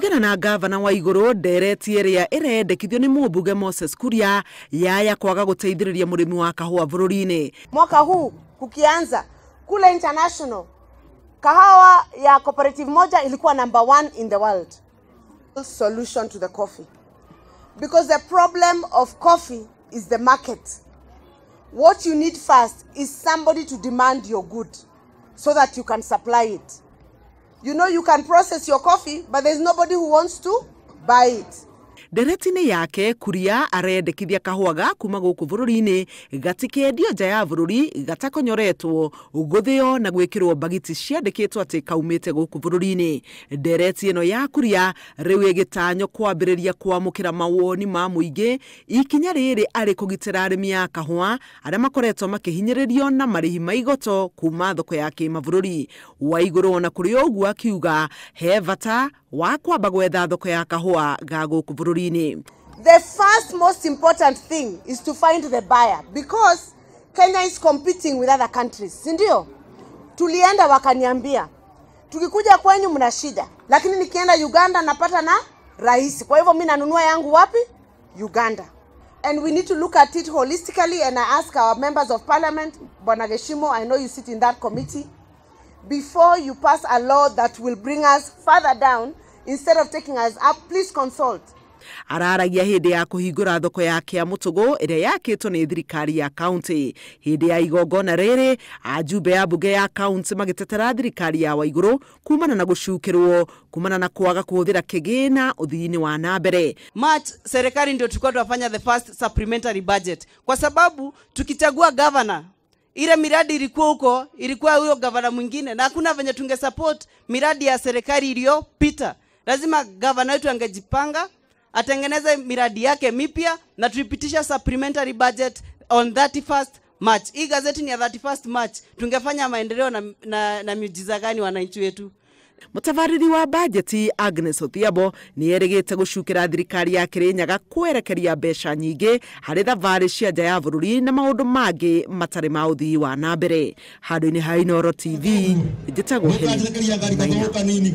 Kuringana na Ngavana Waiguru, Ndereti iria ireendekithio ni mubunge Kuria yaya kwaga guteithiriria murimi wa kahua bururi-ini. Mwaka huu kukianza kule international kahawa ya cooperative moja ilikuwa number 1 in the world. Solution to the coffee, because the problem of coffee is the market. What you need first is somebody to demand your good so that you can supply it. You know, you can process your coffee, but there's nobody who wants to buy it. Ndereti ni yake kuria areendekithia kahua ga kuma guku bururi-ini gatikendagio nja ya bururi gatakonyoretwo guthio na gwikirwo bagiti ciandikitwo ati kaumite guku bururi-ini. Ndereti ino ya kuria riu igitanyo kwambiriria kwamukira mawoni ma muingi ikinya riri ari kugitira arimi ya kahua aria makoretwo makihinyiririo na marihi maigoto kuma thoko ya kimabũrũri. Waiguru na kuri uguo akiuga he bata wa kwamba gwetha thoko ya kahua ga guku bururi-ini. The first most important thing is to find the buyer, because Kenya is competing with other countries. Sindio? Tulienda wakaniambia, tukikuja kwenyu mna shida, lakini nikienda Uganda napata na rahisi. Kwa hivyo mimi nanunua yangu wapi? Uganda. And we need to look at it holistically, and I ask our members of parliament, Bwana Geshimo, I know you sit in that committee, before you pass a law that will bring us further down instead of taking us up, please consult. Araragia hindi ya kuhingura thoko ya Kiamutugu iria yakitwo ni thirikari ya county. Hindi ya igongona riri ajumbe ya bunge ya county magitetera thirikari ya Waiguru kumana na gucukirwo kumana na kwaga kuhuthira kigina uthii-ini wa nambere. March serikali ndio tulikuwa tunafanya the first supplementary budget, kwa sababu tukichagua governor ile miradi ilikuwa huko, ilikuwa huyo governor mwingine, na hakuna venye tunge support miradi ya serikali iliyopita. Lazima governor wetu angejipanga atengeneze miradi yake mipya na tuipitisha supplementary budget on 31st March. Hii gazeti ni ya 31st March. Tungefanya maendeleo na miujiza gani wananchi wetu? Mutavariri wa bajeti Agnes Othiambo ni erigite gucukira thirikari ya Kirinyaga kwerekeria mbeca nyingi hari thavari cia nja ya bururi na maundu mangi matari ma uthii wa nambere. Handu-ini ha Inooro TV, njitagwo Heni.